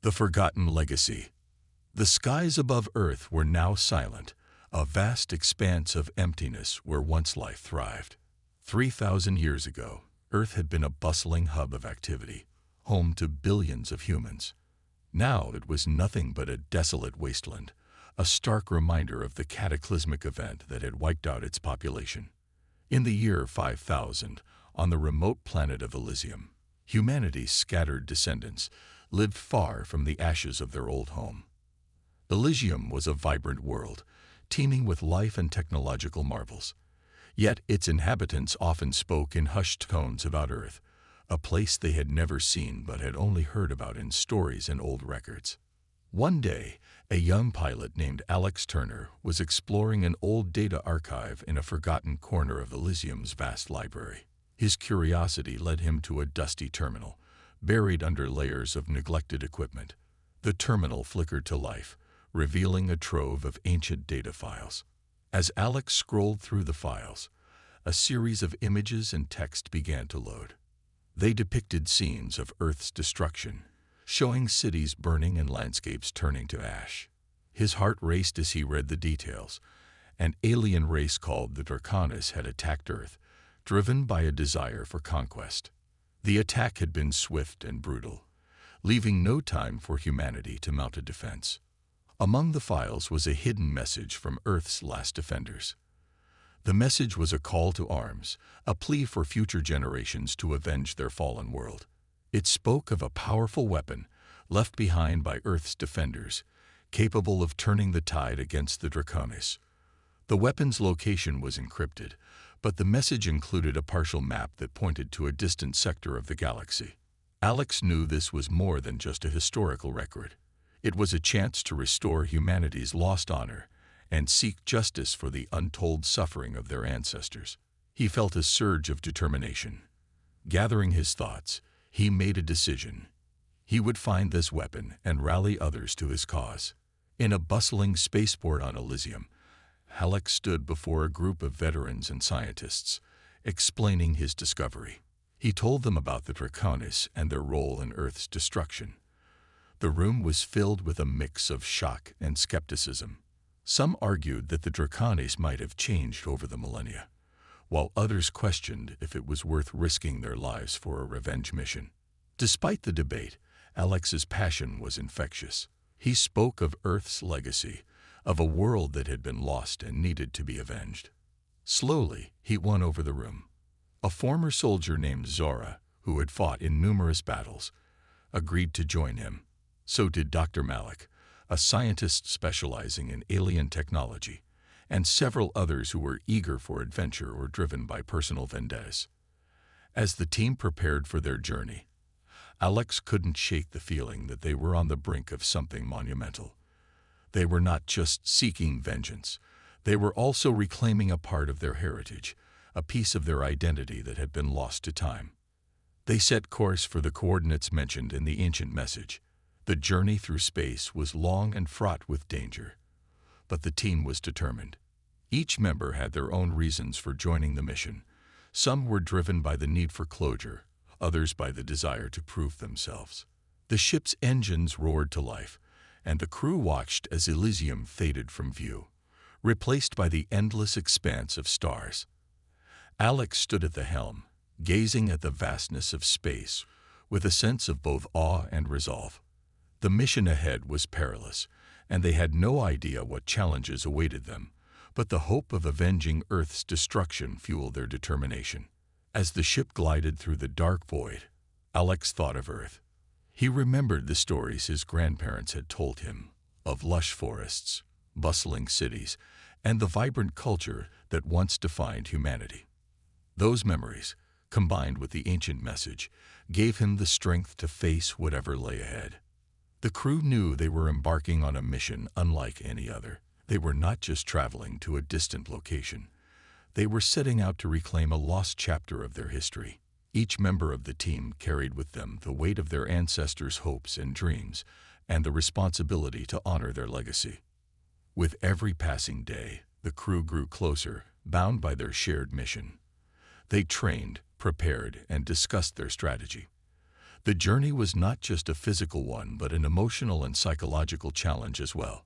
The Forgotten Legacy. The skies above Earth were now silent, a vast expanse of emptiness where once life thrived. 3,000 years ago, Earth had been a bustling hub of activity, home to billions of humans. Now it was nothing but a desolate wasteland, a stark reminder of the cataclysmic event that had wiped out its population. In the year 5000, on the remote planet of Elysium, humanity's scattered descendants lived far from the ashes of their old home. Elysium was a vibrant world, teeming with life and technological marvels. Yet its inhabitants often spoke in hushed tones about Earth, a place they had never seen but had only heard about in stories and old records. One day, a young pilot named Alex Turner was exploring an old data archive in a forgotten corner of Elysium's vast library. His curiosity led him to a dusty terminal, buried under layers of neglected equipment. The terminal flickered to life, revealing a trove of ancient data files. As Alex scrolled through the files, a series of images and text began to load. They depicted scenes of Earth's destruction, showing cities burning and landscapes turning to ash. His heart raced as he read the details. An alien race called the Draconis had attacked Earth, driven by a desire for conquest. The attack had been swift and brutal, leaving no time for humanity to mount a defense. Among the files was a hidden message from Earth's last defenders. The message was a call to arms, a plea for future generations to avenge their fallen world. It spoke of a powerful weapon left behind by Earth's defenders, capable of turning the tide against the Draconis. The weapon's location was encrypted, but the message included a partial map that pointed to a distant sector of the galaxy. Alex knew this was more than just a historical record. It was a chance to restore humanity's lost honor and seek justice for the untold suffering of their ancestors. He felt a surge of determination. Gathering his thoughts, he made a decision. He would find this weapon and rally others to his cause. In a bustling spaceport on Elysium, Alex stood before a group of veterans and scientists, explaining his discovery. He told them about the Draconis and their role in Earth's destruction. The room was filled with a mix of shock and skepticism. Some argued that the Draconis might have changed over the millennia, while others questioned if it was worth risking their lives for a revenge mission. Despite the debate, Alex's passion was infectious. He spoke of Earth's legacy, of a world that had been lost and needed to be avenged. Slowly, he won over the room. A former soldier named Zora, who had fought in numerous battles, agreed to join him. So did Dr. Malik, a scientist specializing in alien technology, and several others who were eager for adventure or driven by personal vendettas. As the team prepared for their journey, Alex couldn't shake the feeling that they were on the brink of something monumental. They were not just seeking vengeance. They were also reclaiming a part of their heritage, a piece of their identity that had been lost to time. They set course for the coordinates mentioned in the ancient message. The journey through space was long and fraught with danger, but the team was determined. Each member had their own reasons for joining the mission. Some were driven by the need for closure, others by the desire to prove themselves. The ship's engines roared to life, and the crew watched as Elysium faded from view, replaced by the endless expanse of stars. Alex stood at the helm, gazing at the vastness of space with a sense of both awe and resolve. The mission ahead was perilous, and they had no idea what challenges awaited them, but the hope of avenging Earth's destruction fueled their determination. As the ship glided through the dark void, Alex thought of Earth. He remembered the stories his grandparents had told him, of lush forests, bustling cities, and the vibrant culture that once defined humanity. Those memories, combined with the ancient message, gave him the strength to face whatever lay ahead. The crew knew they were embarking on a mission unlike any other. They were not just traveling to a distant location. They were setting out to reclaim a lost chapter of their history. Each member of the team carried with them the weight of their ancestors' hopes and dreams, and the responsibility to honor their legacy. With every passing day, the crew grew closer, bound by their shared mission. They trained, prepared, and discussed their strategy. The journey was not just a physical one, but an emotional and psychological challenge as well.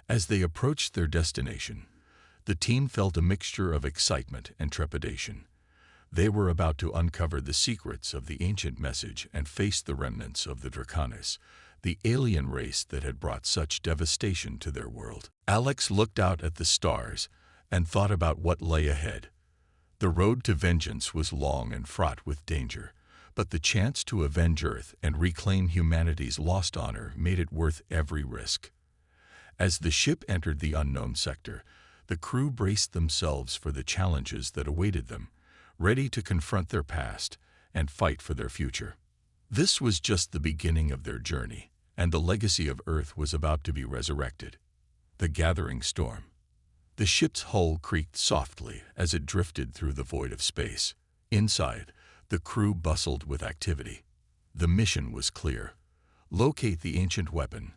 As they approached their destination, the team felt a mixture of excitement and trepidation. They were about to uncover the secrets of the ancient message and face the remnants of the Draconis, the alien race that had brought such devastation to their world. Alex looked out at the stars and thought about what lay ahead. The road to vengeance was long and fraught with danger, but the chance to avenge Earth and reclaim humanity's lost honor made it worth every risk. As the ship entered the unknown sector, the crew braced themselves for the challenges that awaited them, ready to confront their past and fight for their future. This was just the beginning of their journey, and the legacy of Earth was about to be resurrected. The gathering storm. The ship's hull creaked softly as it drifted through the void of space. Inside, the crew bustled with activity. The mission was clear: locate the ancient weapon,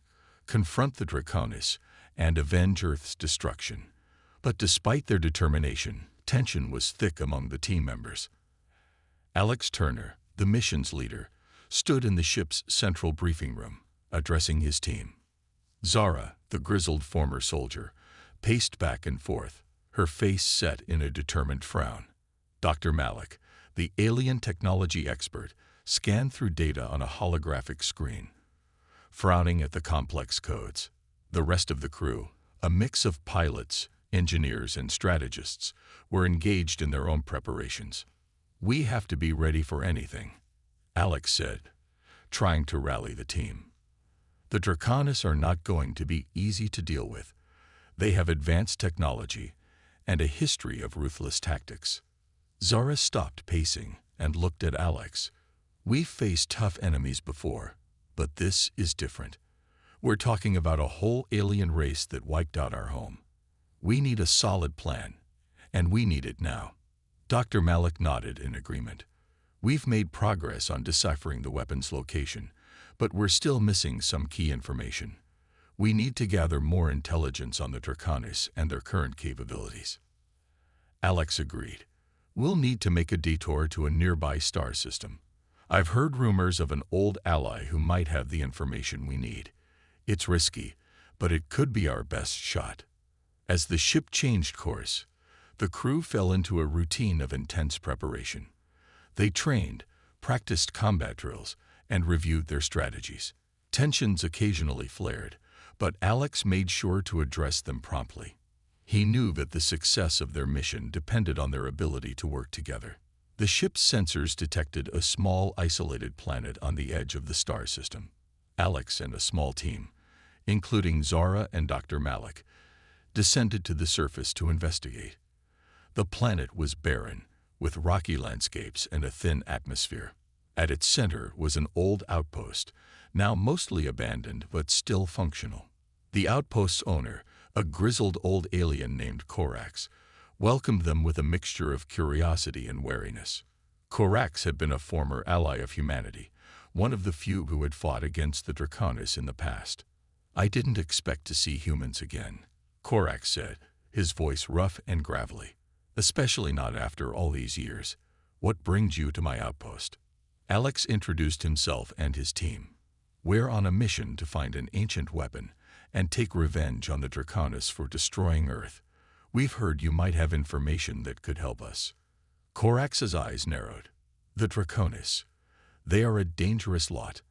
confront the Draconis, and avenge Earth's destruction. But despite their determination, tension was thick among the team members. Alex Turner, the mission's leader, stood in the ship's central briefing room, addressing his team. Zara, the grizzled former soldier, paced back and forth, her face set in a determined frown. Dr. Malik, the alien technology expert, scanned through data on a holographic screen, frowning at the complex codes. The rest of the crew, a mix of pilots, engineers, and strategists, were engaged in their own preparations. "We have to be ready for anything," Alex said, trying to rally the team. "The Draconis are not going to be easy to deal with. They have advanced technology and a history of ruthless tactics." Zara stopped pacing and looked at Alex. "We've faced tough enemies before, but this is different. We're talking about a whole alien race that wiped out our home. We need a solid plan, and we need it now." Dr. Malik nodded in agreement. "We've made progress on deciphering the weapon's location, but we're still missing some key information. We need to gather more intelligence on the Draconis and their current capabilities." Alex agreed. "We'll need to make a detour to a nearby star system. I've heard rumors of an old ally who might have the information we need. It's risky, but it could be our best shot." As the ship changed course, the crew fell into a routine of intense preparation. They trained, practiced combat drills, and reviewed their strategies. Tensions occasionally flared, but Alex made sure to address them promptly. He knew that the success of their mission depended on their ability to work together. The ship's sensors detected a small, isolated planet on the edge of the star system. Alex and a small team, including Zara and Dr. Malik, descended to the surface to investigate. The planet was barren, with rocky landscapes and a thin atmosphere. At its center was an old outpost, now mostly abandoned but still functional. The outpost's owner, a grizzled old alien named Corax, welcomed them with a mixture of curiosity and wariness. Corax had been a former ally of humanity, one of the few who had fought against the Draconis in the past. "I didn't expect to see humans again," Corax said, his voice rough and gravelly. "Especially not after all these years. What brings you to my outpost?" Alex introduced himself and his team. "We're on a mission to find an ancient weapon and take revenge on the Draconis for destroying Earth. We've heard you might have information that could help us." Corax's eyes narrowed. "The Draconis. They are a dangerous lot.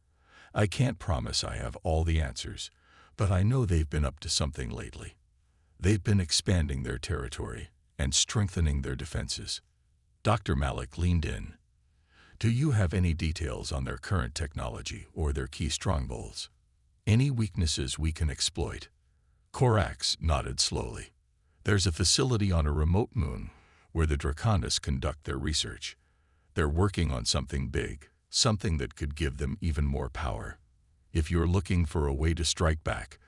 I can't promise I have all the answers, but I know they've been up to something lately. They've been expanding their territory and strengthening their defenses." Dr. Malik leaned in. "Do you have any details on their current technology or their key strongholds? Any weaknesses we can exploit?" Corax nodded slowly. "There's a facility on a remote moon where the Draconis conduct their research. They're working on something big, something that could give them even more power. If you're looking for a way to strike back,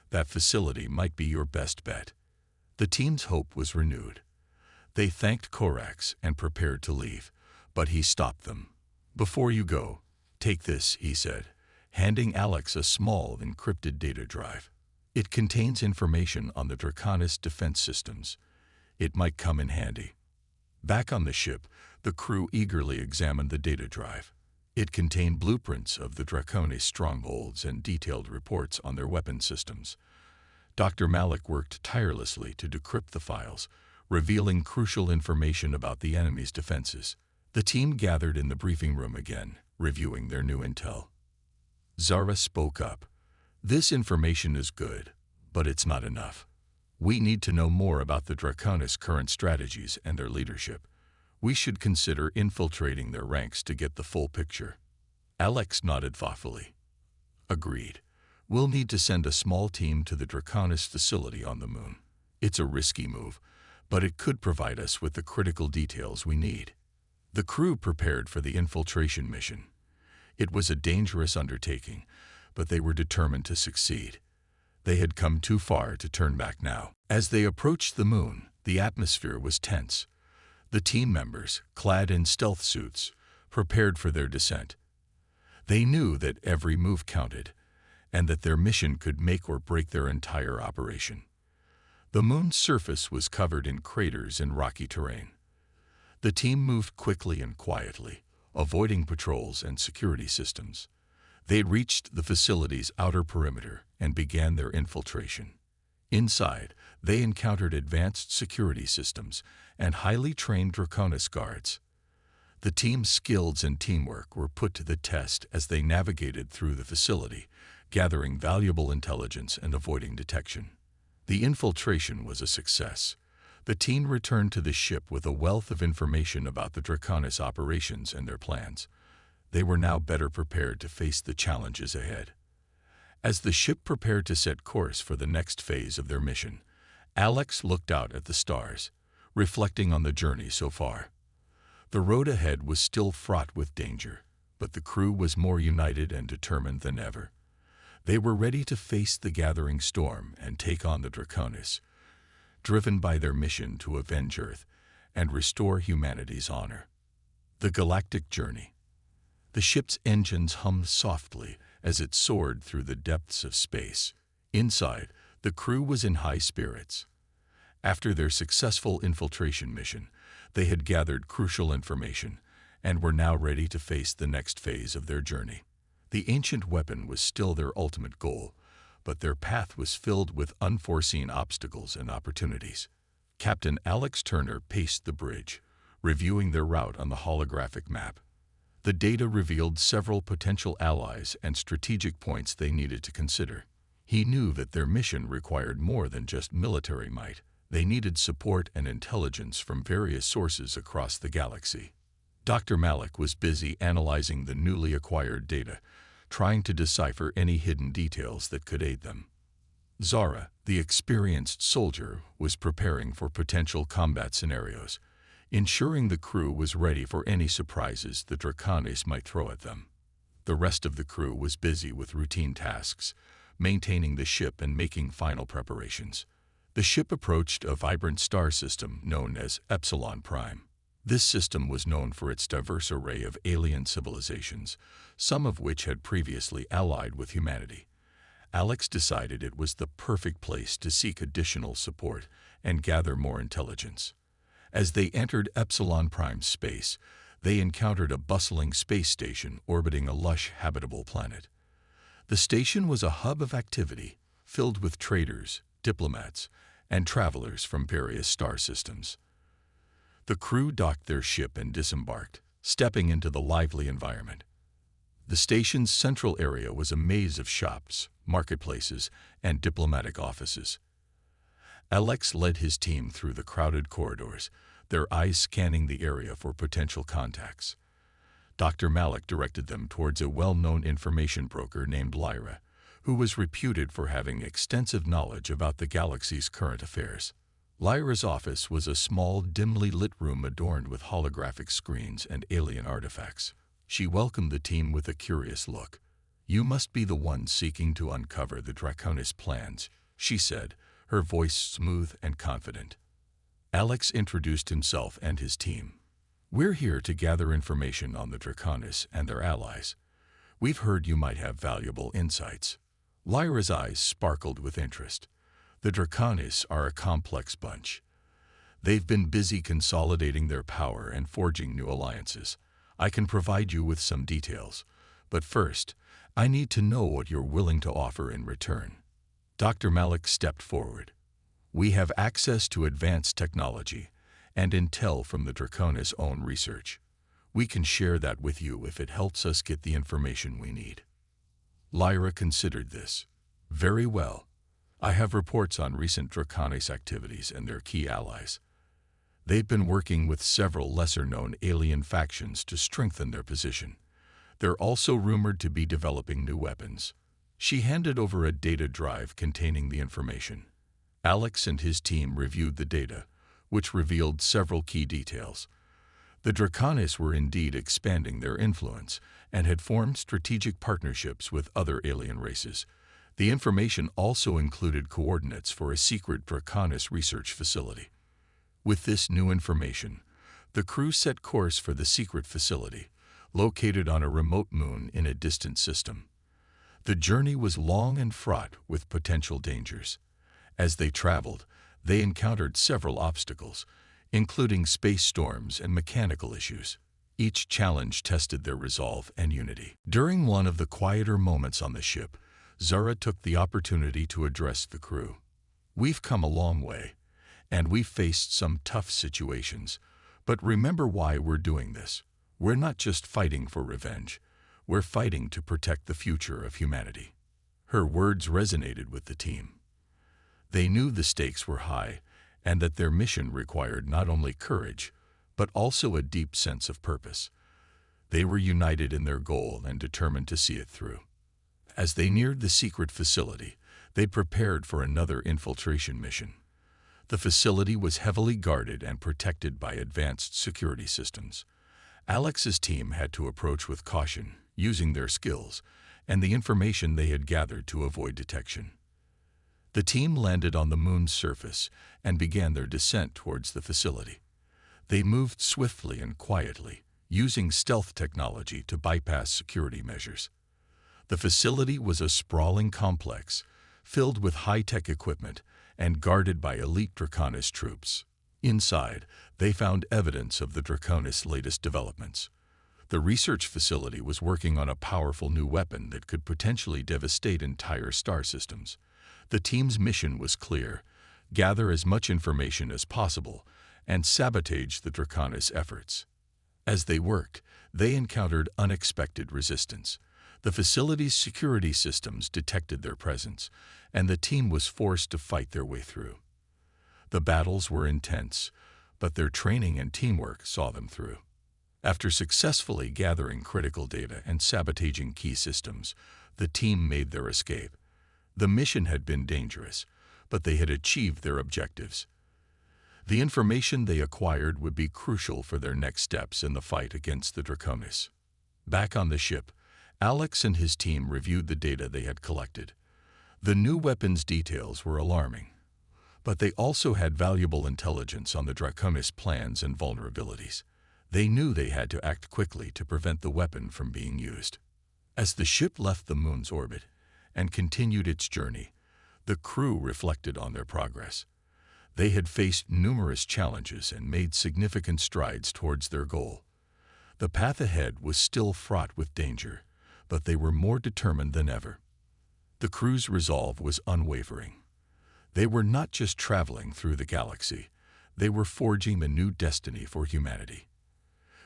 that facility might be your best bet." The team's hope was renewed. They thanked Corax and prepared to leave, but he stopped them. "Before you go, take this," he said, handing Alex a small encrypted data drive. "It contains information on the Draconis defense systems. It might come in handy." Back on the ship, the crew eagerly examined the data drive. It contained blueprints of the Draconis strongholds and detailed reports on their weapon systems. Dr. Malik worked tirelessly to decrypt the files, revealing crucial information about the enemy's defenses. The team gathered in the briefing room again, reviewing their new intel. Zara spoke up. "This information is good, but it's not enough. We need to know more about the Draconis' current strategies and their leadership. We should consider infiltrating their ranks to get the full picture." Alex nodded thoughtfully. "Agreed. We'll need to send a small team to the Draconis facility on the moon. It's a risky move, but it could provide us with the critical details we need." The crew prepared for the infiltration mission. It was a dangerous undertaking, but they were determined to succeed. They had come too far to turn back now. As they approached the moon, the atmosphere was tense. The team members, clad in stealth suits, prepared for their descent. They knew that every move counted, and that their mission could make or break their entire operation. The moon's surface was covered in craters and rocky terrain. The team moved quickly and quietly, avoiding patrols and security systems. They reached the facility's outer perimeter and began their infiltration. Inside, they encountered advanced security systems and highly trained Draconis guards. The team's skills and teamwork were put to the test as they navigated through the facility, gathering valuable intelligence and avoiding detection. The infiltration was a success. The team returned to the ship with a wealth of information about the Draconis operations and their plans. They were now better prepared to face the challenges ahead. As the ship prepared to set course for the next phase of their mission, Alex looked out at the stars, reflecting on the journey so far. The road ahead was still fraught with danger, but the crew was more united and determined than ever. They were ready to face the gathering storm and take on the Draconis, driven by their mission to avenge Earth and restore humanity's honor. The galactic journey. The ship's engines hummed softly as it soared through the depths of space. Inside, the crew was in high spirits. After their successful infiltration mission, they had gathered crucial information and were now ready to face the next phase of their journey. The ancient weapon was still their ultimate goal, but their path was filled with unforeseen obstacles and opportunities. Captain Alex Turner paced the bridge, reviewing their route on the holographic map. The data revealed several potential allies and strategic points they needed to consider. He knew that their mission required more than just military might. They needed support and intelligence from various sources across the galaxy. Dr. Malik was busy analyzing the newly acquired data, trying to decipher any hidden details that could aid them. Zara, the experienced soldier, was preparing for potential combat scenarios, ensuring the crew was ready for any surprises the Draconis might throw at them. The rest of the crew was busy with routine tasks, maintaining the ship and making final preparations. The ship approached a vibrant star system known as Epsilon Prime. This system was known for its diverse array of alien civilizations, some of which had previously allied with humanity. Alex decided it was the perfect place to seek additional support and gather more intelligence. As they entered Epsilon Prime's space, they encountered a bustling space station orbiting a lush, habitable planet. The station was a hub of activity, filled with traders, diplomats, and travelers from various star systems. The crew docked their ship and disembarked, stepping into the lively environment. The station's central area was a maze of shops, marketplaces, and diplomatic offices. Alex led his team through the crowded corridors, their eyes scanning the area for potential contacts. Dr. Malik directed them towards a well-known information broker named Lyra, who was reputed for having extensive knowledge about the galaxy's current affairs. Lyra's office was a small, dimly lit room adorned with holographic screens and alien artifacts. She welcomed the team with a curious look. "You must be the one seeking to uncover the Draconis plans," she said, her voice smooth and confident. Alex introduced himself and his team. "We're here to gather information on the Draconis and their allies. We've heard you might have valuable insights." Lyra's eyes sparkled with interest. The Draconis are a complex bunch. They've been busy consolidating their power and forging new alliances. I can provide you with some details, but first, I need to know what you're willing to offer in return. Dr. Malik stepped forward. We have access to advanced technology and intel from the Draconis' own research. We can share that with you if it helps us get the information we need. Lyra considered this. Very well. I have reports on recent Draconis activities and their key allies. They've been working with several lesser-known alien factions to strengthen their position. They're also rumored to be developing new weapons. She handed over a data drive containing the information. Alex and his team reviewed the data, which revealed several key details. The Draconis were indeed expanding their influence and had formed strategic partnerships with other alien races. The information also included coordinates for a secret Draconis research facility. With this new information, the crew set course for the secret facility, located on a remote moon in a distant system. The journey was long and fraught with potential dangers. As they traveled, they encountered several obstacles, including space storms and mechanical issues. Each challenge tested their resolve and unity. During one of the quieter moments on the ship, Zara took the opportunity to address the crew. We've come a long way, and we've faced some tough situations, but remember why we're doing this. We're not just fighting for revenge. We're fighting to protect the future of humanity. Her words resonated with the team. They knew the stakes were high and that their mission required not only courage, but also a deep sense of purpose. They were united in their goal and determined to see it through. As they neared the secret facility, they prepared for another infiltration mission. The facility was heavily guarded and protected by advanced security systems. Alex's team had to approach with caution, using their skills and the information they had gathered to avoid detection. The team landed on the moon's surface and began their descent towards the facility. They moved swiftly and quietly, using stealth technology to bypass security measures. The facility was a sprawling complex, filled with high-tech equipment and guarded by elite Draconis troops. Inside, they found evidence of the Draconis' latest developments. The research facility was working on a powerful new weapon that could potentially devastate entire star systems. The team's mission was clear: gather as much information as possible and sabotage the Draconis' efforts. As they worked, they encountered unexpected resistance. The facility's security systems detected their presence, and the team was forced to fight their way through. The battles were intense, but their training and teamwork saw them through. After successfully gathering critical data and sabotaging key systems, the team made their escape. The mission had been dangerous, but they had achieved their objectives. The information they acquired would be crucial for their next steps in the fight against the Draconis. Back on the ship, Alex and his team reviewed the data they had collected. The new weapons details were alarming, but they also had valuable intelligence on the Draconis' plans and vulnerabilities. They knew they had to act quickly to prevent the weapon from being used. As the ship left the moon's orbit and continued its journey, the crew reflected on their progress. They had faced numerous challenges and made significant strides towards their goal. The path ahead was still fraught with danger, but they were more determined than ever. The crew's resolve was unwavering. They were not just traveling through the galaxy, they were forging a new destiny for humanity.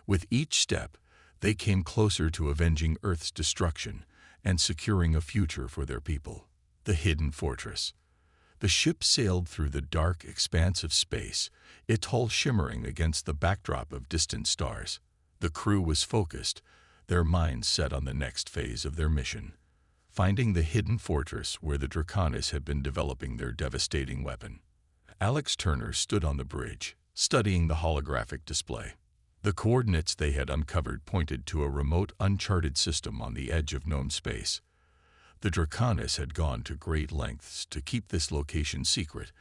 With each step, they came closer to avenging Earth's destruction and securing a future for their people. The hidden fortress. The ship sailed through the dark expanse of space, its hull shimmering against the backdrop of distant stars. The crew was focused, their minds set on the next phase of their mission, finding the hidden fortress where the Draconis had been developing their devastating weapon. Alex Turner stood on the bridge, studying the holographic display. The coordinates they had uncovered pointed to a remote, uncharted system on the edge of known space. The Draconis had gone to great lengths to keep this location secret,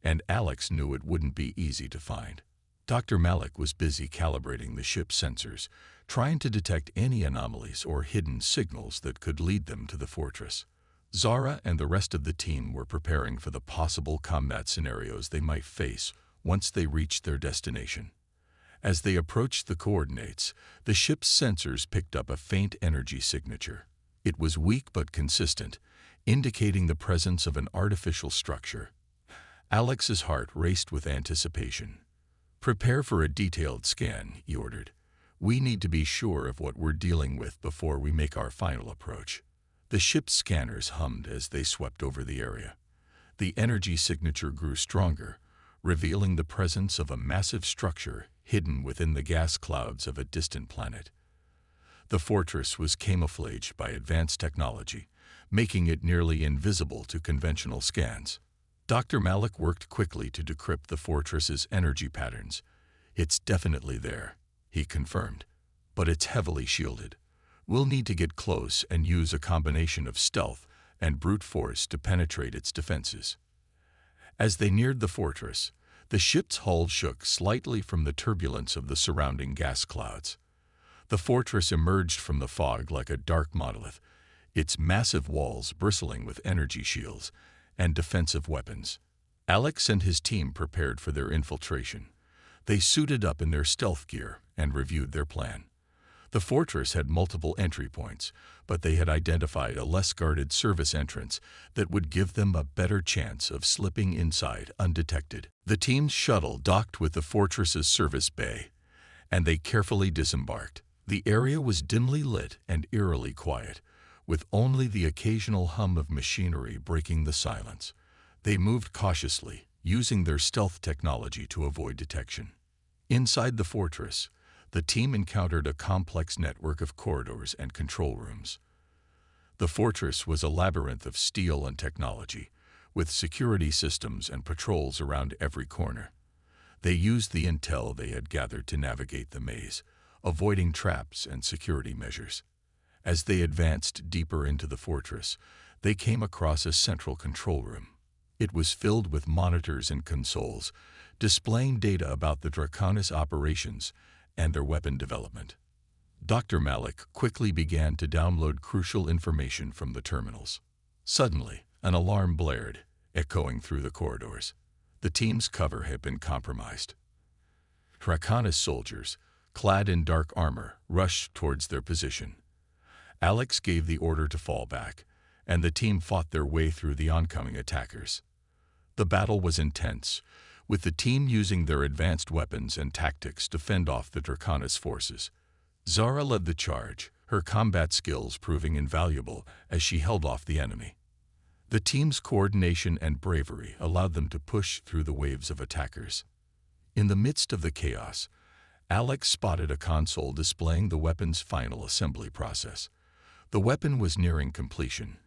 and Alex knew it wouldn't be easy to find. Dr. Malik was busy calibrating the ship's sensors, trying to detect any anomalies or hidden signals that could lead them to the fortress. Zara and the rest of the team were preparing for the possible combat scenarios they might face once they reached their destination. As they approached the coordinates, the ship's sensors picked up a faint energy signature. It was weak but consistent, indicating the presence of an artificial structure. Alex's heart raced with anticipation. "Prepare for a detailed scan," he ordered. "We need to be sure of what we're dealing with before we make our final approach." The ship's scanners hummed as they swept over the area. The energy signature grew stronger, revealing the presence of a massive structure hidden within the gas clouds of a distant planet. The fortress was camouflaged by advanced technology, making it nearly invisible to conventional scans. Dr. Malik worked quickly to decrypt the fortress's energy patterns. "It's definitely there," he confirmed, "but it's heavily shielded. We'll need to get close and use a combination of stealth and brute force to penetrate its defenses." As they neared the fortress, the ship's hull shook slightly from the turbulence of the surrounding gas clouds. The fortress emerged from the fog like a dark monolith, its massive walls bristling with energy shields and defensive weapons. Alex and his team prepared for their infiltration. They suited up in their stealth gear and reviewed their plan. The fortress had multiple entry points, but they had identified a less guarded service entrance that would give them a better chance of slipping inside undetected. The team's shuttle docked with the fortress's service bay, and they carefully disembarked. The area was dimly lit and eerily quiet, with only the occasional hum of machinery breaking the silence. They moved cautiously, using their stealth technology to avoid detection. Inside the fortress, the team encountered a complex network of corridors and control rooms. The fortress was a labyrinth of steel and technology, with security systems and patrols around every corner. They used the intel they had gathered to navigate the maze, avoiding traps and security measures. As they advanced deeper into the fortress, they came across a central control room. It was filled with monitors and consoles, displaying data about the Draconis operations and their weapon development. Dr. Malik quickly began to download crucial information from the terminals. Suddenly, an alarm blared, echoing through the corridors. The team's cover had been compromised. Draconis soldiers, clad in dark armor, rushed towards their position. Alex gave the order to fall back, and the team fought their way through the oncoming attackers. The battle was intense, with the team using their advanced weapons and tactics to fend off the Draconis forces. Zara led the charge, her combat skills proving invaluable as she held off the enemy. The team's coordination and bravery allowed them to push through the waves of attackers. In the midst of the chaos, Alex spotted a console displaying the weapon's final assembly process. The weapon was nearing completion,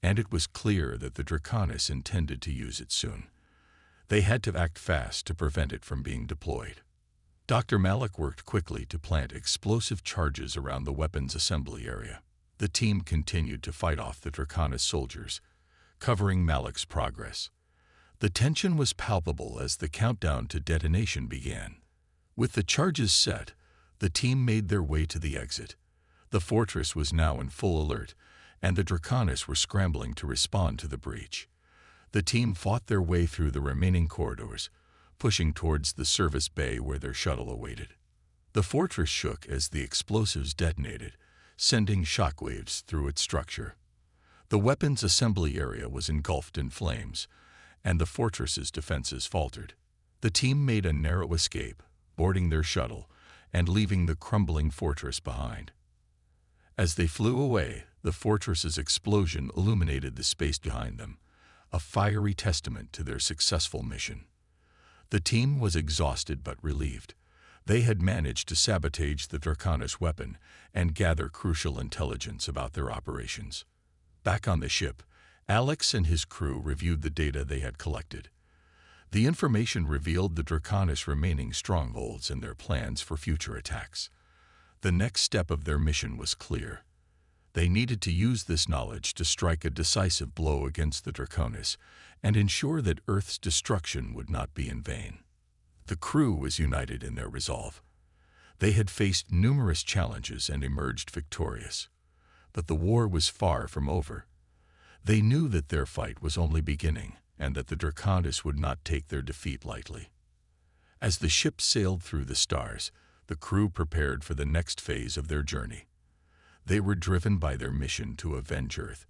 and it was clear that the Draconis intended to use it soon. They had to act fast to prevent it from being deployed. Dr. Malik worked quickly to plant explosive charges around the weapon's assembly area. The team continued to fight off the Draconis soldiers, covering Malik's progress. The tension was palpable as the countdown to detonation began. With the charges set, the team made their way to the exit. The fortress was now in full alert, and the Draconis were scrambling to respond to the breach. The team fought their way through the remaining corridors, pushing towards the service bay where their shuttle awaited. The fortress shook as the explosives detonated, sending shockwaves through its structure. The weapons assembly area was engulfed in flames, and the fortress's defenses faltered. The team made a narrow escape, boarding their shuttle and leaving the crumbling fortress behind. As they flew away, the fortress's explosion illuminated the space behind them, a fiery testament to their successful mission. The team was exhausted but relieved. They had managed to sabotage the Draconis weapon and gather crucial intelligence about their operations. Back on the ship, Alex and his crew reviewed the data they had collected. The information revealed the Draconis' remaining strongholds and their plans for future attacks. The next step of their mission was clear. They needed to use this knowledge to strike a decisive blow against the Draconis and ensure that Earth's destruction would not be in vain. The crew was united in their resolve. They had faced numerous challenges and emerged victorious. But the war was far from over. They knew that their fight was only beginning and that the Draconis would not take their defeat lightly. As the ship sailed through the stars, the crew prepared for the next phase of their journey. They were driven by their mission to avenge Earth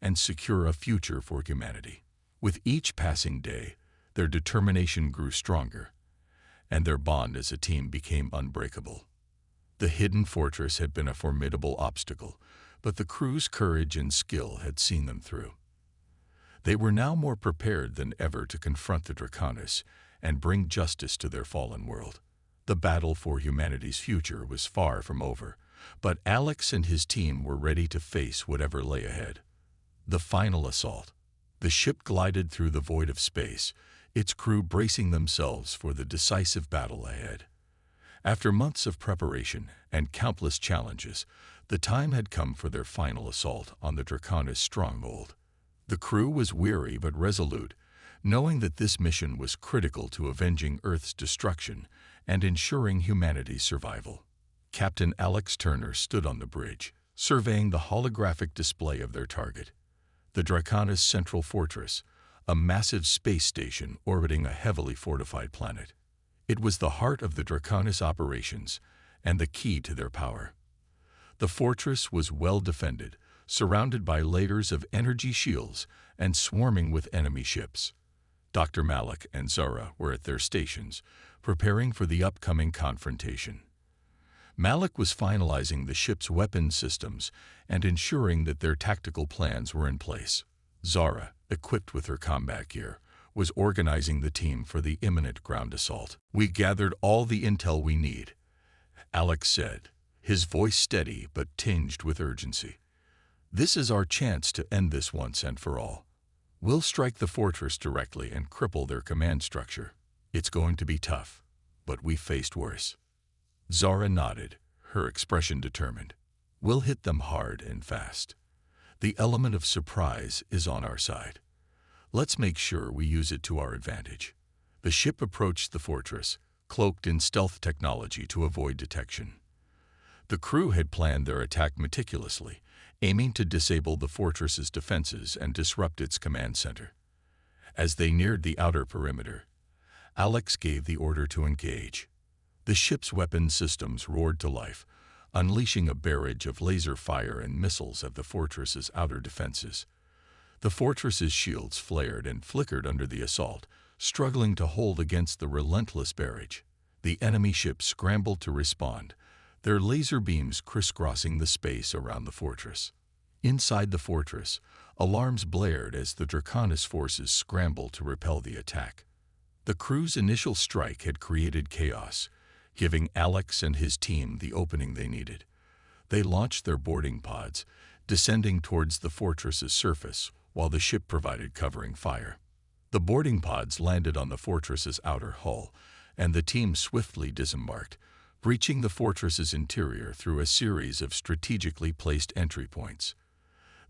and secure a future for humanity. With each passing day, their determination grew stronger, and their bond as a team became unbreakable. The hidden fortress had been a formidable obstacle, but the crew's courage and skill had seen them through. They were now more prepared than ever to confront the Draconis and bring justice to their fallen world. The battle for humanity's future was far from over, but Alex and his team were ready to face whatever lay ahead. The final assault. The ship glided through the void of space, its crew bracing themselves for the decisive battle ahead. After months of preparation and countless challenges, the time had come for their final assault on the Draconis stronghold. The crew was weary but resolute, knowing that this mission was critical to avenging Earth's destruction and ensuring humanity's survival. Captain Alex Turner stood on the bridge, surveying the holographic display of their target. The Draconis Central Fortress, a massive space station orbiting a heavily fortified planet. It was the heart of the Draconis operations and the key to their power. The fortress was well defended, surrounded by layers of energy shields and swarming with enemy ships. Dr. Malik and Zara were at their stations, preparing for the upcoming confrontation. Malik was finalizing the ship's weapons systems and ensuring that their tactical plans were in place. Zara, equipped with her combat gear, was organizing the team for the imminent ground assault. "We gathered all the intel we need," Alex said, his voice steady but tinged with urgency. "This is our chance to end this once and for all. We'll strike the fortress directly and cripple their command structure. It's going to be tough, but we've faced worse." Zara nodded, her expression determined. "We'll hit them hard and fast. The element of surprise is on our side. Let's make sure we use it to our advantage." The ship approached the fortress, cloaked in stealth technology to avoid detection. The crew had planned their attack meticulously, aiming to disable the fortress's defenses and disrupt its command center. As they neared the outer perimeter, Alex gave the order to engage. The ship's weapon systems roared to life, unleashing a barrage of laser fire and missiles at the fortress's outer defenses. The fortress's shields flared and flickered under the assault, struggling to hold against the relentless barrage. The enemy ships scrambled to respond, their laser beams crisscrossing the space around the fortress. Inside the fortress, alarms blared as the Draconis forces scrambled to repel the attack. The crew's initial strike had created chaos, giving Alex and his team the opening they needed. They launched their boarding pods, descending towards the fortress's surface while the ship provided covering fire. The boarding pods landed on the fortress's outer hull, and the team swiftly disembarked, breaching the fortress's interior through a series of strategically placed entry points.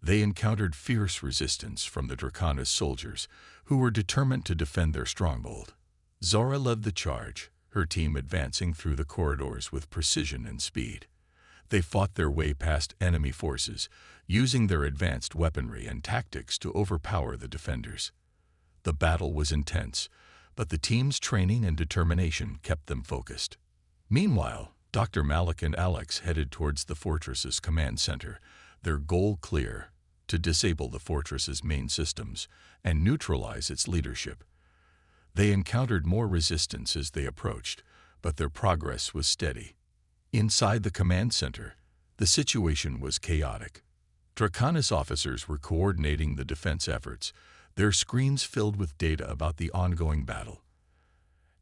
They encountered fierce resistance from the Draconis soldiers, who were determined to defend their stronghold. Zara led the charge, her team advancing through the corridors with precision and speed. They fought their way past enemy forces, using their advanced weaponry and tactics to overpower the defenders. The battle was intense, but the team's training and determination kept them focused. Meanwhile, Dr. Malik and Alex headed towards the fortress's command center, their goal clear: to disable the fortress's main systems and neutralize its leadership. They encountered more resistance as they approached, but their progress was steady. Inside the command center, the situation was chaotic. Draconis officers were coordinating the defense efforts, their screens filled with data about the ongoing battle.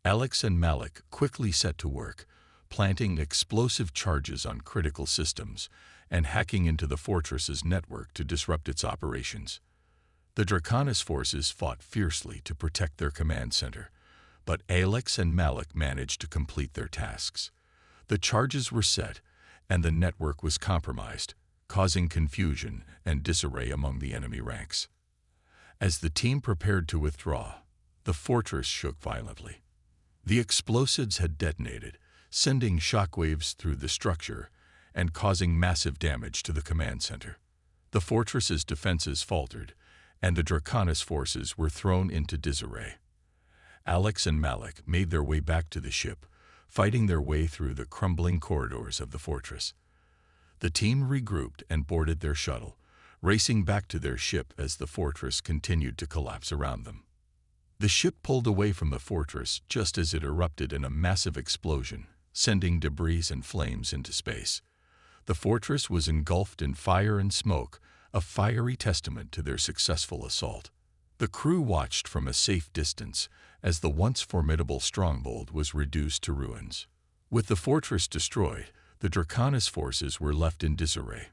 Alex and Malik quickly set to work, planting explosive charges on critical systems and hacking into the fortress's network to disrupt its operations. The Draconis forces fought fiercely to protect their command center, but Alex and Malik managed to complete their tasks. The charges were set, and the network was compromised, causing confusion and disarray among the enemy ranks. As the team prepared to withdraw, the fortress shook violently. The explosives had detonated, sending shockwaves through the structure and causing massive damage to the command center. The fortress's defenses faltered, and the Draconis forces were thrown into disarray. Alex and Malik made their way back to the ship, fighting their way through the crumbling corridors of the fortress. The team regrouped and boarded their shuttle, racing back to their ship as the fortress continued to collapse around them. The ship pulled away from the fortress just as it erupted in a massive explosion, sending debris and flames into space. The fortress was engulfed in fire and smoke, a fiery testament to their successful assault. The crew watched from a safe distance as the once formidable stronghold was reduced to ruins. With the fortress destroyed, the Draconis forces were left in disarray.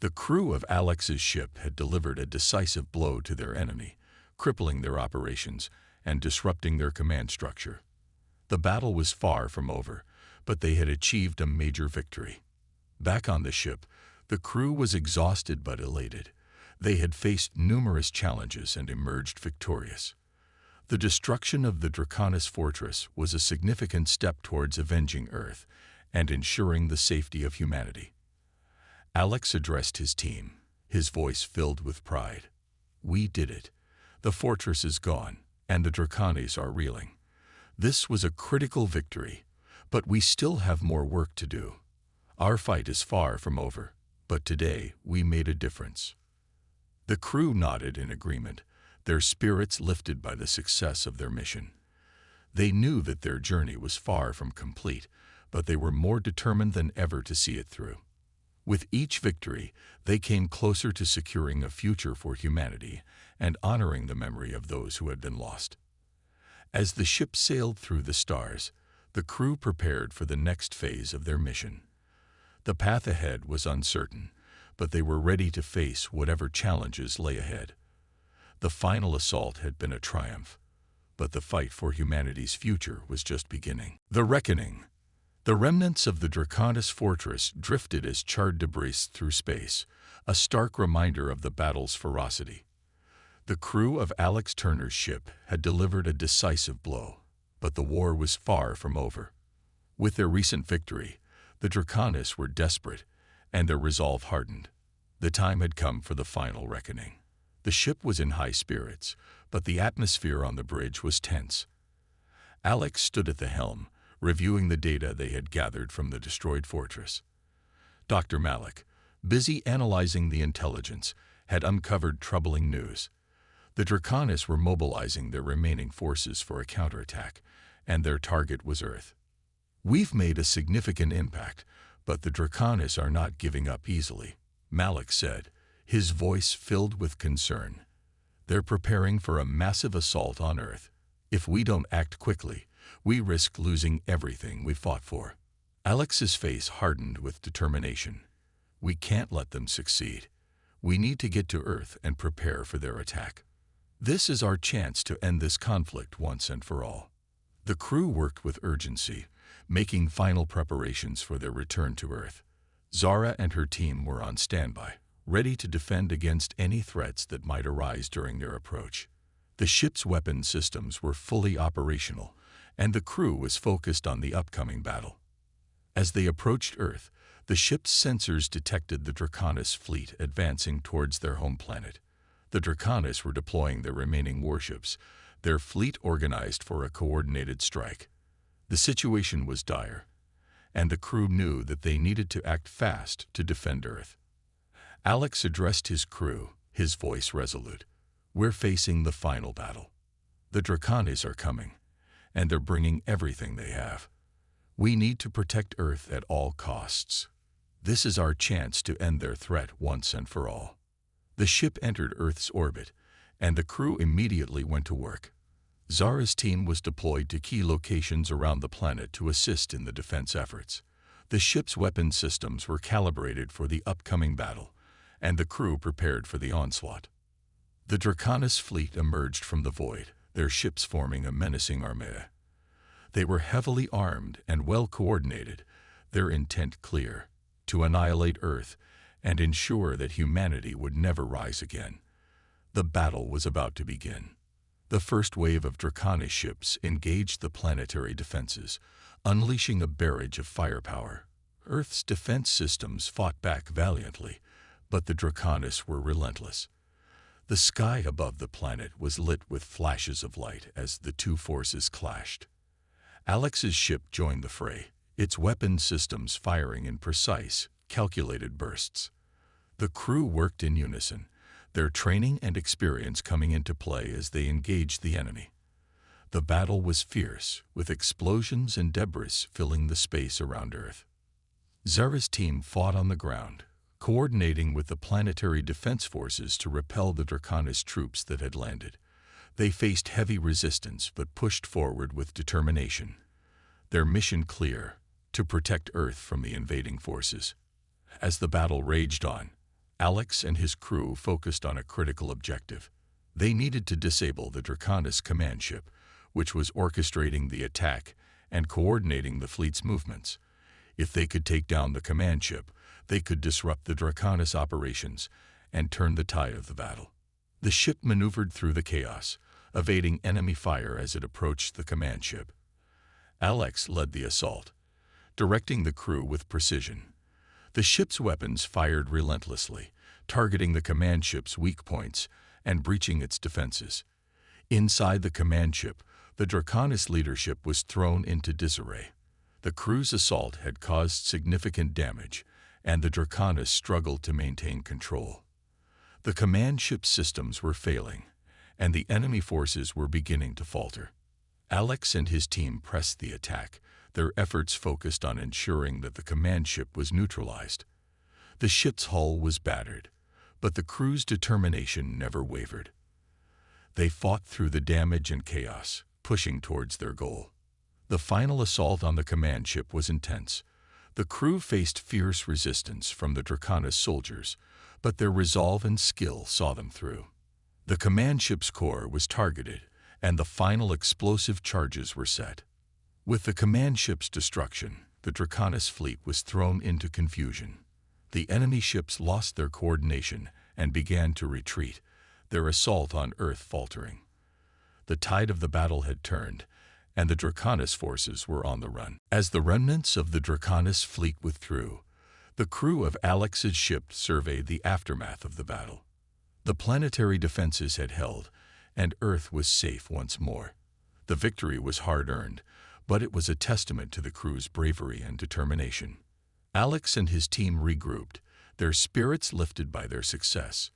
The crew of Alex's ship had delivered a decisive blow to their enemy, crippling their operations and disrupting their command structure. The battle was far from over, but they had achieved a major victory. Back on the ship, the crew was exhausted but elated. They had faced numerous challenges and emerged victorious. The destruction of the Draconis fortress was a significant step towards avenging Earth and ensuring the safety of humanity. Alex addressed his team, his voice filled with pride. "We did it. The fortress is gone, and the Draconis are reeling. This was a critical victory, but we still have more work to do. Our fight is far from over, but today we made a difference." The crew nodded in agreement, their spirits lifted by the success of their mission. They knew that their journey was far from complete, but they were more determined than ever to see it through. With each victory, they came closer to securing a future for humanity and honoring the memory of those who had been lost. As the ship sailed through the stars, the crew prepared for the next phase of their mission. The path ahead was uncertain, but they were ready to face whatever challenges lay ahead. The final assault had been a triumph, but the fight for humanity's future was just beginning. The Reckoning. The remnants of the Draconis fortress drifted as charred debris through space, a stark reminder of the battle's ferocity. The crew of Alex Turner's ship had delivered a decisive blow, but the war was far from over. With their recent victory, the Draconis were desperate, and their resolve hardened. The time had come for the final reckoning. The ship was in high spirits, but the atmosphere on the bridge was tense. Alex stood at the helm, reviewing the data they had gathered from the destroyed fortress. Dr. Malik, busy analyzing the intelligence, had uncovered troubling news. The Draconis were mobilizing their remaining forces for a counterattack, and their target was Earth. "We've made a significant impact, but the Draconis are not giving up easily," Malik said, his voice filled with concern. "They're preparing for a massive assault on Earth. If we don't act quickly, we risk losing everything we fought for." Alex's face hardened with determination. "We can't let them succeed. We need to get to Earth and prepare for their attack. This is our chance to end this conflict once and for all." The crew worked with urgency, making final preparations for their return to Earth. Zara and her team were on standby, ready to defend against any threats that might arise during their approach. The ship's weapon systems were fully operational, and the crew was focused on the upcoming battle. As they approached Earth, the ship's sensors detected the Draconis fleet advancing towards their home planet. The Draconis were deploying their remaining warships, their fleet organized for a coordinated strike. The situation was dire, and the crew knew that they needed to act fast to defend Earth. Alex addressed his crew, his voice resolute. "We're facing the final battle. The Draconis are coming, and they're bringing everything they have. We need to protect Earth at all costs. This is our chance to end their threat once and for all." The ship entered Earth's orbit, and the crew immediately went to work. Zara's team was deployed to key locations around the planet to assist in the defense efforts. The ship's weapon systems were calibrated for the upcoming battle, and the crew prepared for the onslaught. The Draconis fleet emerged from the void, their ships forming a menacing armada. They were heavily armed and well coordinated, their intent clear: to annihilate Earth and ensure that humanity would never rise again. The battle was about to begin. The first wave of Draconis ships engaged the planetary defenses, unleashing a barrage of firepower. Earth's defense systems fought back valiantly, but the Draconis were relentless. The sky above the planet was lit with flashes of light as the two forces clashed. Alex's ship joined the fray, its weapon systems firing in precise, calculated bursts. The crew worked in unison, their training and experience coming into play as they engaged the enemy. The battle was fierce, with explosions and debris filling the space around Earth. Zara's team fought on the ground, coordinating with the planetary defense forces to repel the Draconis troops that had landed. They faced heavy resistance but pushed forward with determination. Their mission clear: to protect Earth from the invading forces. As the battle raged on, Alex and his crew focused on a critical objective. They needed to disable the Draconis command ship, which was orchestrating the attack and coordinating the fleet's movements. If they could take down the command ship, they could disrupt the Draconis operations and turn the tide of the battle. The ship maneuvered through the chaos, evading enemy fire as it approached the command ship. Alex led the assault, directing the crew with precision. The ship's weapons fired relentlessly, targeting the command ship's weak points and breaching its defenses. Inside the command ship, the Draconis leadership was thrown into disarray. The crew's assault had caused significant damage, and the Draconis struggled to maintain control. The command ship's systems were failing, and the enemy forces were beginning to falter. Alex and his team pressed the attack, their efforts focused on ensuring that the command ship was neutralized. The ship's hull was battered, but the crew's determination never wavered. They fought through the damage and chaos, pushing towards their goal. The final assault on the command ship was intense. The crew faced fierce resistance from the Draconis soldiers, but their resolve and skill saw them through. The command ship's core was targeted, and the final explosive charges were set. With the command ship's destruction, the Draconis fleet was thrown into confusion. The enemy ships lost their coordination and began to retreat, their assault on Earth faltering. The tide of the battle had turned, and the Draconis forces were on the run. As the remnants of the Draconis fleet withdrew, the crew of Alex's ship surveyed the aftermath of the battle. The planetary defenses had held, and Earth was safe once more. The victory was hard-earned, but it was a testament to the crew's bravery and determination. Alex and his team regrouped, their spirits lifted by their success.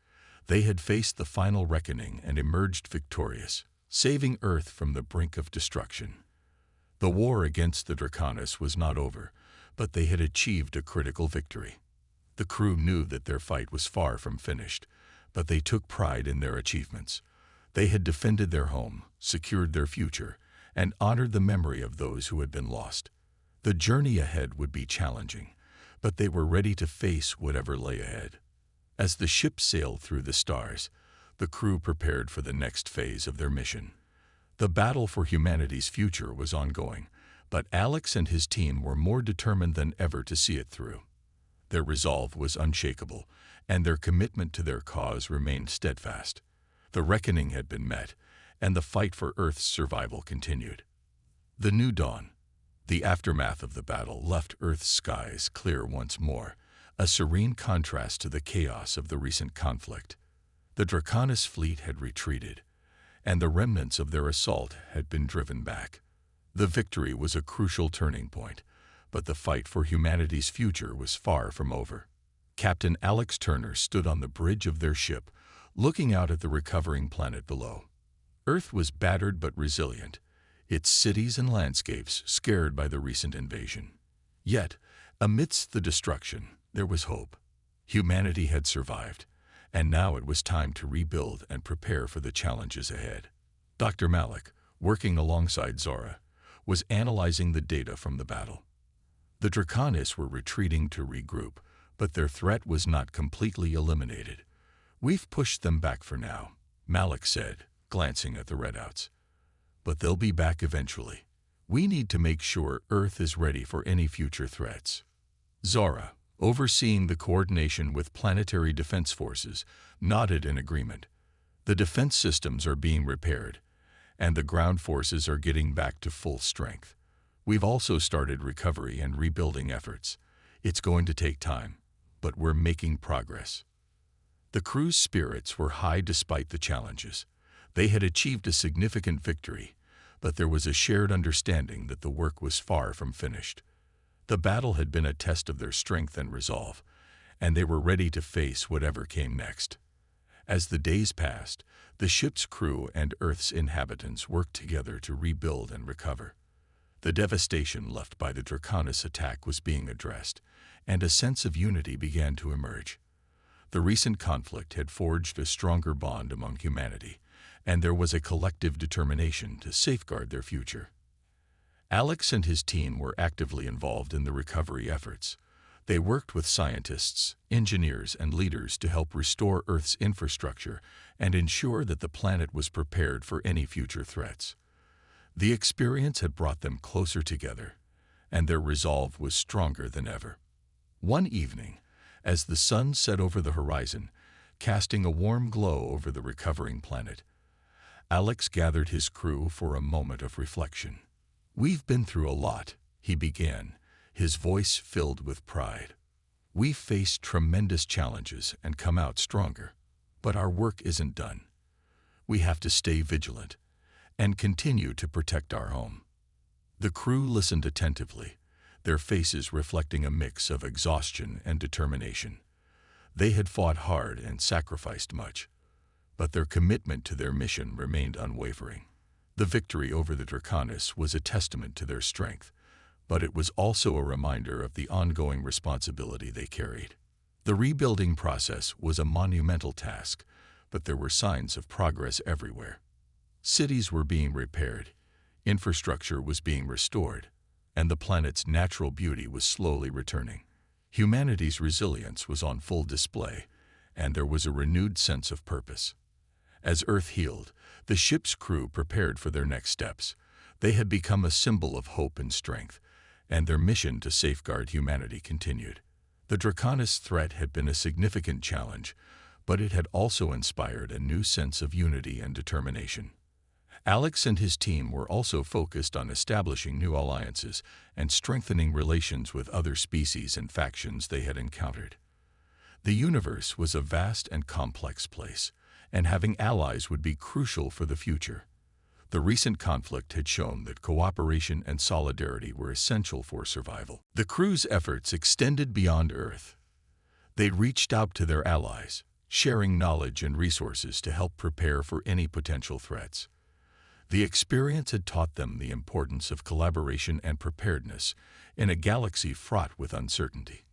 They had faced the final reckoning and emerged victorious, saving Earth from the brink of destruction. The war against the Draconis was not over, but they had achieved a critical victory. The crew knew that their fight was far from finished, but they took pride in their achievements. They had defended their home, secured their future, and honored the memory of those who had been lost. The journey ahead would be challenging, but they were ready to face whatever lay ahead. As the ship sailed through the stars, the crew prepared for the next phase of their mission. The battle for humanity's future was ongoing, but Alex and his team were more determined than ever to see it through. Their resolve was unshakable, and their commitment to their cause remained steadfast. The reckoning had been met, and the fight for Earth's survival continued. The new dawn, the aftermath of the battle, left Earth's skies clear once more, a serene contrast to the chaos of the recent conflict. The Draconis fleet had retreated, and the remnants of their assault had been driven back. The victory was a crucial turning point, but the fight for humanity's future was far from over. Captain Alex Turner stood on the bridge of their ship, looking out at the recovering planet below. Earth was battered but resilient, its cities and landscapes scared by the recent invasion. Yet, amidst the destruction, there was hope. Humanity had survived, and now it was time to rebuild and prepare for the challenges ahead. Dr. Malik, working alongside Zara, was analyzing the data from the battle. The Draconis were retreating to regroup, but their threat was not completely eliminated. "We've pushed them back for now," Malik said, glancing at the redouts. "But they'll be back eventually. We need to make sure Earth is ready for any future threats." Zara, overseeing the coordination with planetary defense forces, nodded in agreement. "The defense systems are being repaired, and the ground forces are getting back to full strength. We've also started recovery and rebuilding efforts. It's going to take time, but we're making progress." The crew's spirits were high despite the challenges. They had achieved a significant victory, but there was a shared understanding that the work was far from finished. The battle had been a test of their strength and resolve, and they were ready to face whatever came next. As the days passed, the ship's crew and Earth's inhabitants worked together to rebuild and recover. The devastation left by the Draconis attack was being addressed, and a sense of unity began to emerge. The recent conflict had forged a stronger bond among humanity, and there was a collective determination to safeguard their future. Alex and his team were actively involved in the recovery efforts. They worked with scientists, engineers, and leaders to help restore Earth's infrastructure and ensure that the planet was prepared for any future threats. The experience had brought them closer together, and their resolve was stronger than ever. One evening, as the sun set over the horizon, casting a warm glow over the recovering planet, Alex gathered his crew for a moment of reflection. "We've been through a lot," he began, his voice filled with pride. "We've faced tremendous challenges and come out stronger. But our work isn't done. We have to stay vigilant and continue to protect our home." The crew listened attentively, their faces reflecting a mix of exhaustion and determination. They had fought hard and sacrificed much, but their commitment to their mission remained unwavering. The victory over the Draconis was a testament to their strength, but it was also a reminder of the ongoing responsibility they carried. The rebuilding process was a monumental task, but there were signs of progress everywhere. Cities were being repaired, infrastructure was being restored, and the planet's natural beauty was slowly returning. Humanity's resilience was on full display, and there was a renewed sense of purpose. As Earth healed, the ship's crew prepared for their next steps. They had become a symbol of hope and strength, and their mission to safeguard humanity continued. The Draconis threat had been a significant challenge, but it had also inspired a new sense of unity and determination. Alex and his team were also focused on establishing new alliances and strengthening relations with other species and factions they had encountered. The universe was a vast and complex place, and having allies would be crucial for the future. The recent conflict had shown that cooperation and solidarity were essential for survival. The crew's efforts extended beyond Earth. They reached out to their allies, sharing knowledge and resources to help prepare for any potential threats. The experience had taught them the importance of collaboration and preparedness in a galaxy fraught with uncertainty.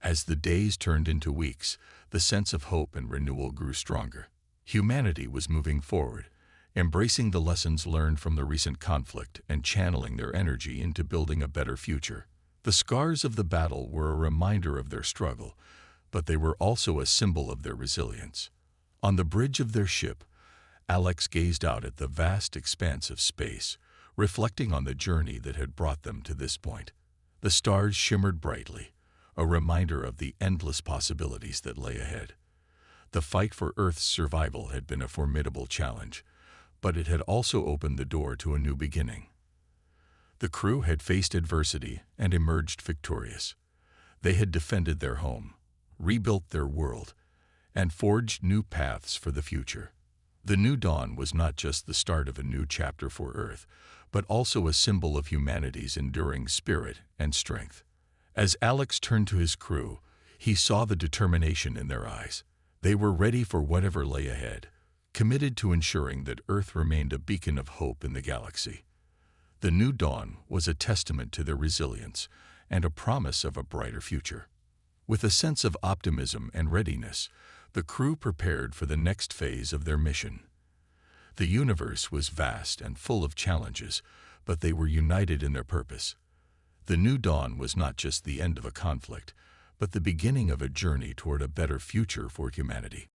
As the days turned into weeks, the sense of hope and renewal grew stronger. Humanity was moving forward, embracing the lessons learned from the recent conflict and channeling their energy into building a better future. The scars of the battle were a reminder of their struggle, but they were also a symbol of their resilience. On the bridge of their ship, Alex gazed out at the vast expanse of space, reflecting on the journey that had brought them to this point. The stars shimmered brightly, a reminder of the endless possibilities that lay ahead. The fight for Earth's survival had been a formidable challenge, but it had also opened the door to a new beginning. The crew had faced adversity and emerged victorious. They had defended their home, rebuilt their world, and forged new paths for the future. The new dawn was not just the start of a new chapter for Earth, but also a symbol of humanity's enduring spirit and strength. As Alex turned to his crew, he saw the determination in their eyes. They were ready for whatever lay ahead, committed to ensuring that Earth remained a beacon of hope in the galaxy. The new dawn was a testament to their resilience and a promise of a brighter future. With a sense of optimism and readiness, the crew prepared for the next phase of their mission. The universe was vast and full of challenges, but they were united in their purpose. The new dawn was not just the end of a conflict, but the beginning of a journey toward a better future for humanity.